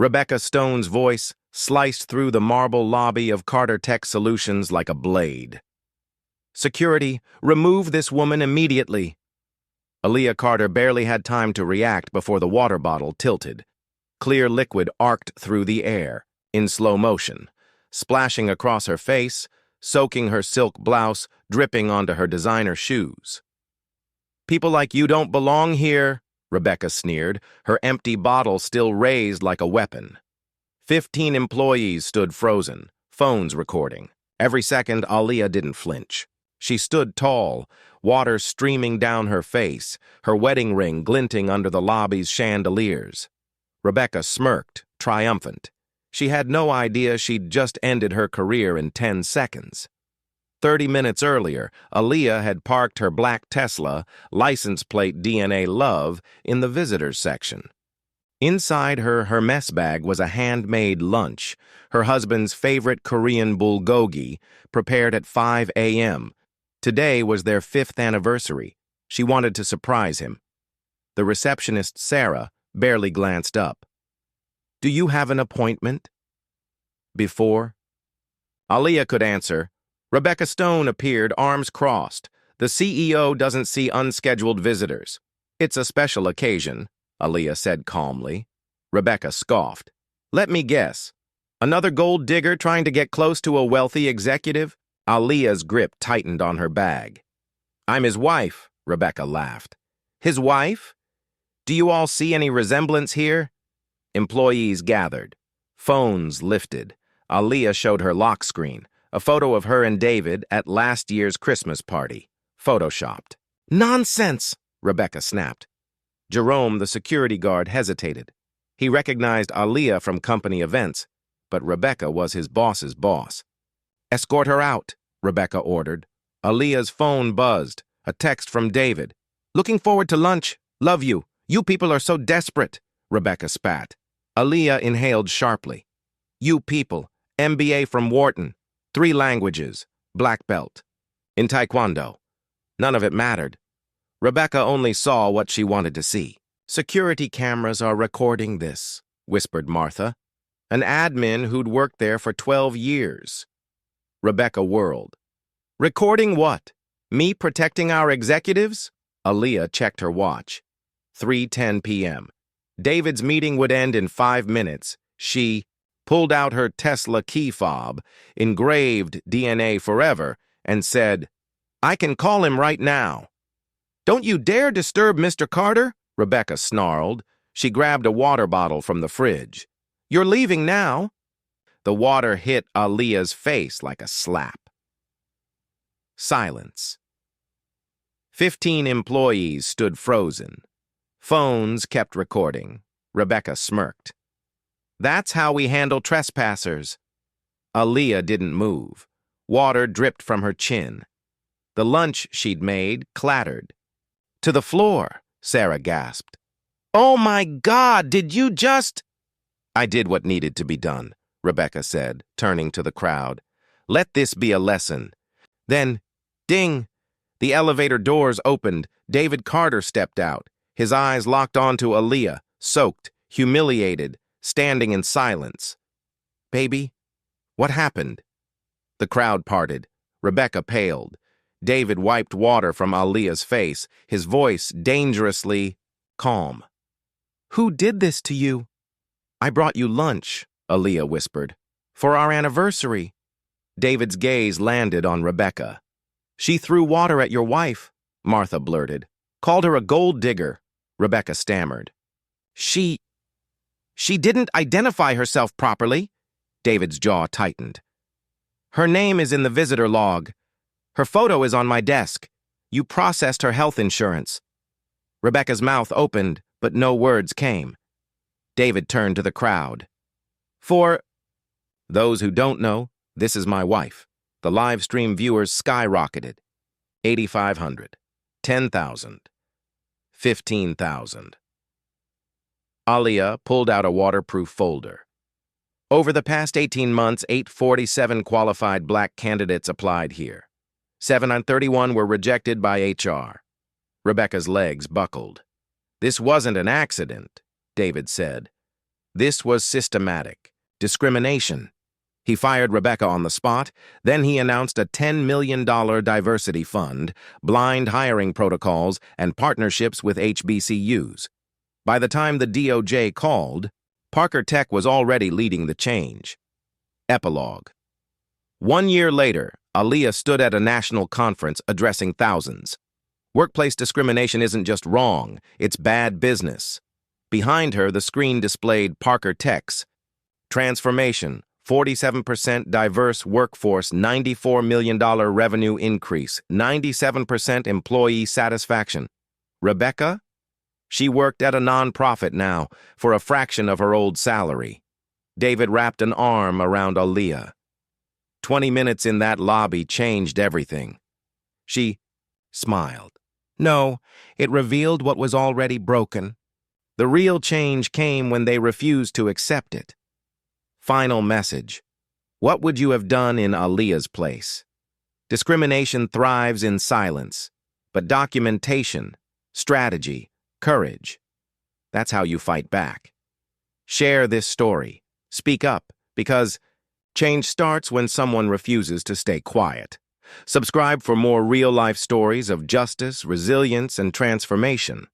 Rebecca Stone's voice sliced through the marble lobby of Carter Tech Solutions like a blade. "Security, remove this woman immediately." Aaliyah Carter barely had time to react before the water bottle tilted. Clear liquid arced through the air, in slow motion, splashing across her face, soaking her silk blouse, dripping onto her designer shoes. "People like you don't belong here," Rebecca sneered, her empty bottle still raised like a weapon. 15 employees stood frozen, phones recording. Every second, Aaliyah didn't flinch. She stood tall, water streaming down her face, her wedding ring glinting under the lobby's chandeliers. Rebecca smirked, triumphant. She had no idea she'd just ended her career in 10 seconds. 30 minutes earlier, Aaliyah had parked her black Tesla, license plate DNA Love, in the visitors section. Inside her Hermes bag was a handmade lunch, her husband's favorite Korean bulgogi, prepared at 5 a.m. Today was their 5th anniversary. She wanted to surprise him. The receptionist, Sarah, barely glanced up. "Do you have an appointment?" "Before?" Aaliyah could answer. Rebecca Stone appeared, arms crossed. "The CEO doesn't see unscheduled visitors." "It's a special occasion," Aaliyah said calmly. Rebecca scoffed. "Let me guess. Another gold digger trying to get close to a wealthy executive?" Aaliyah's grip tightened on her bag. "I'm his wife," Rebecca laughed. "His wife? Do you all see any resemblance here?" Employees gathered. Phones lifted. Aaliyah showed her lock screen, a photo of her and David at last year's Christmas party, photoshopped. "Nonsense!" Rebecca snapped. Jerome, the security guard, hesitated. He recognized Aaliyah from company events, but Rebecca was his boss's boss. "Escort her out," Rebecca ordered. Aaliyah's phone buzzed, a text from David. "Looking forward to lunch. Love you. You people are so desperate," Rebecca spat. Aaliyah inhaled sharply. "You people. MBA from Wharton. 3 languages. Black belt. In Taekwondo." None of it mattered. Rebecca only saw what she wanted to see. "Security cameras are recording this," whispered Martha, an admin who'd worked there for 12 years. Rebecca whirled. "Recording what? Me protecting our executives?" Aaliyah checked her watch. 3:10 p.m. David's meeting would end in 5 minutes. She pulled out her Tesla key fob, engraved DNA forever, and said, "I can call him right now." "Don't you dare disturb Mr. Carter," Rebecca snarled. She grabbed a water bottle from the fridge. "You're leaving now." The water hit Aaliyah's face like a slap. Silence. 15 employees stood frozen. Phones kept recording. Rebecca smirked. "That's how we handle trespassers." Aaliyah didn't move. Water dripped from her chin. The lunch she'd made clattered. "To the floor," Sarah gasped. "Oh my God, did you just—" "I did what needed to be done," Rebecca said, turning to the crowd. "Let this be a lesson." Then, ding! The elevator doors opened. David Carter stepped out, his eyes locked onto Aaliyah, soaked, humiliated, standing in silence. "Baby, what happened?" The crowd parted. Rebecca paled. David wiped water from Aaliyah's face, his voice dangerously calm. "Who did this to you?" "I brought you lunch," Aaliyah whispered. "For our anniversary." David's gaze landed on Rebecca. "She threw water at your wife," Martha blurted. "Called her a gold digger," Rebecca stammered. She didn't identify herself properly." David's jaw tightened. "Her name is in the visitor log. Her photo is on my desk. You processed her health insurance." Rebecca's mouth opened, but no words came. David turned to the crowd. "For those who don't know, this is my wife." The live stream viewers skyrocketed. 8,500, 10,000, 15,000. Aaliyah pulled out a waterproof folder. Over the past 18 months, 847 qualified black candidates applied here. 731 were rejected by HR. Rebecca's legs buckled. "This wasn't an accident," David said. This was systematic. Discrimination. He fired Rebecca on the spot, then he announced a $10 million diversity fund, blind hiring protocols, and partnerships with HBCUs. By the time the DOJ called, Parker Tech was already leading the change. Epilogue. 1 year later, Aaliyah stood at a national conference addressing thousands. Workplace discrimination isn't just wrong, it's bad business. Behind her, the screen displayed Parker Tech's transformation, 47% diverse workforce, $94 million revenue increase, 97% employee satisfaction. Rebecca? She worked at a nonprofit now, for a fraction of her old salary. David wrapped an arm around Aaliyah. 20 minutes in that lobby changed everything. She smiled. No, it revealed what was already broken. The real change came when they refused to accept it. Final message. What would you have done in Aaliyah's place? Discrimination thrives in silence, but documentation, strategy, courage. That's how you fight back. Share this story. Speak up, because change starts when someone refuses to stay quiet. Subscribe for more real-life stories of justice, resilience, and transformation.